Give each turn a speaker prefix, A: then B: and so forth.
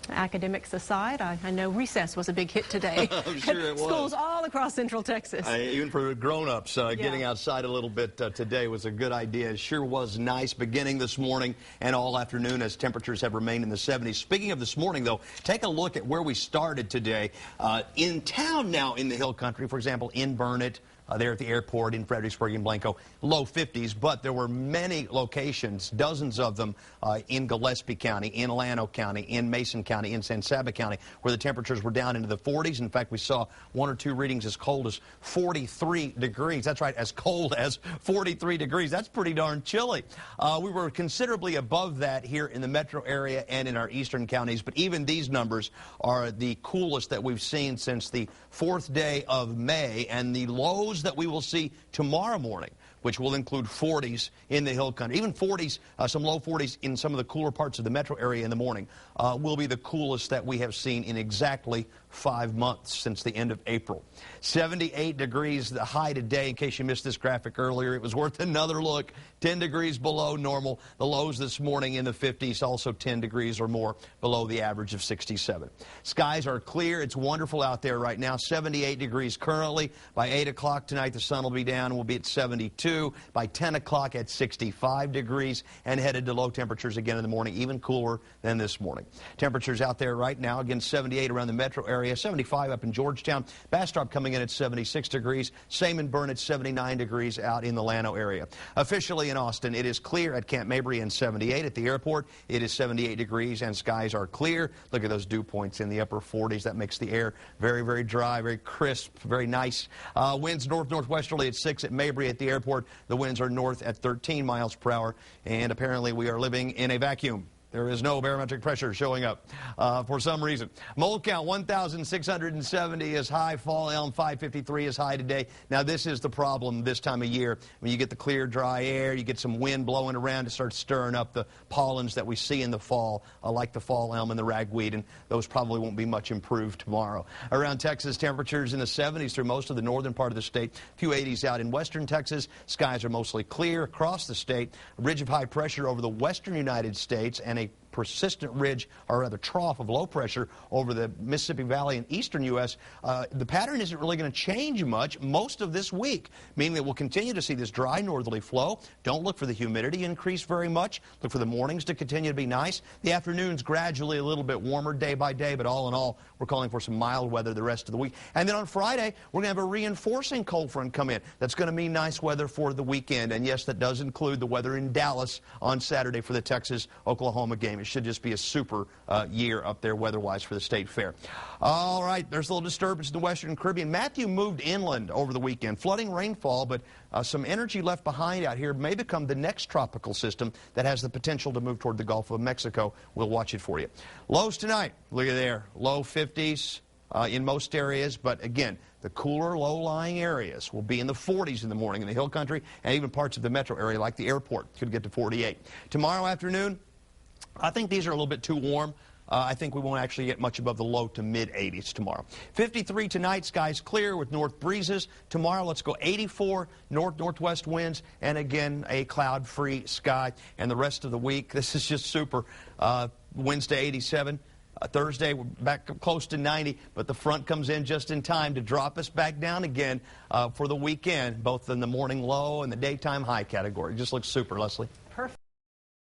A: Academics aside, I know recess was a big hit today.
B: I'm sure it was.
A: Schools all across Central Texas.
B: Even for grown-ups, getting outside a little bit today was a good idea. It sure was nice beginning this morning and all afternoon as temperatures have remained in the 70s. Speaking of this morning, though, take a look at where we started today. In town now in the Hill Country, for example, in Burnett, there at the airport, in Fredericksburg and Blanco, low 50s, but there were many locations, dozens of them, in Gillespie County, in Llano County, in Mason County, in San Saba County, where the temperatures were down into the 40s. In fact, we saw one or two readings as cold as 43 degrees. That's right, as cold as 43 degrees. That's pretty darn chilly. We were considerably above that here in the metro area and in our eastern counties, but even these numbers are the coolest that we've seen since the 4th day of May, and the lows that we will see tomorrow morning, which will include 40s in the Hill Country, even 40s, some low 40s in some of the cooler parts of the metro area in the morning, will be the coolest that we have seen in exactly 5 months since the end of April. 78 degrees the high today. In case you missed this graphic earlier, it was worth another look. 10 degrees below normal. The lows this morning in the 50s, also 10 degrees or more below the average of 67. Skies are clear. It's wonderful out there right now. 78 degrees currently. By 8 o'clock tonight, the sun will be down and we'll be at 72. By 10 o'clock at 65 degrees and headed to low temperatures again in the morning, even cooler than this morning. Temperatures out there right now, again, 78 around the metro area, 75 up in Georgetown. Bastrop coming in at 76 degrees. Same in Burnett, 79 degrees out in the Llano area. Officially in Austin, it is clear at Camp Mabry and 78. At the airport, it is 78 degrees and skies are clear. Look at those dew points in the upper 40s. That makes the air very, very dry, very crisp, very nice. Winds north-northwesterly at 6 at Mabry. At the airport, the winds are north at 13 miles per hour, and apparently we are living in a vacuum. There is no barometric pressure showing up for some reason. Mold count 1,670 is high. Fall Elm 553 is high today. Now this is the problem this time of year. When you get the clear, dry air, you get some wind blowing around, it starts stirring up the pollens that we see in the fall, like the fall elm and the ragweed, and those probably won't be much improved tomorrow. Around Texas, temperatures in the 70s through most of the northern part of the state. A few 80s out in western Texas. Skies are mostly clear across the state. A ridge of high pressure over the western United States and a persistent ridge, or rather trough of low pressure over the Mississippi Valley and eastern U.S. The pattern isn't really going to change much most of this week, meaning that we'll continue to see this dry northerly flow. Don't look for the humidity increase very much. Look for the mornings to continue to be nice. The afternoons gradually a little bit warmer day by day, but all in all, we're calling for some mild weather the rest of the week. And then on Friday, we're going to have a reinforcing cold front come in. That's going to mean nice weather for the weekend. And yes, that does include the weather in Dallas on Saturday for the Texas-Oklahoma game. It should just be a super year up there weather-wise for the State Fair. All right, there's a little disturbance in the Western Caribbean. Matthew moved inland over the weekend. Flooding rainfall, but some energy left behind out here may become the next tropical system that has the potential to move toward the Gulf of Mexico. We'll watch it for you. Lows tonight, look at there, low 50s in most areas, but again, the cooler, low-lying areas will be in the 40s in the morning in the Hill Country and even parts of the metro area like the airport could get to 48. Tomorrow afternoon, I think these are a little bit too warm. I think we won't actually get much above the low to mid-80s tomorrow. 53 tonight, skies clear with north breezes. Tomorrow, let's go 84, north-northwest winds, and again, a cloud-free sky. And the rest of the week, this is just super. Wednesday, 87. Thursday, we're back close to 90, but the front comes in just in time to drop us back down again for the weekend, both in the morning low and the daytime high category. It just looks super, Leslie.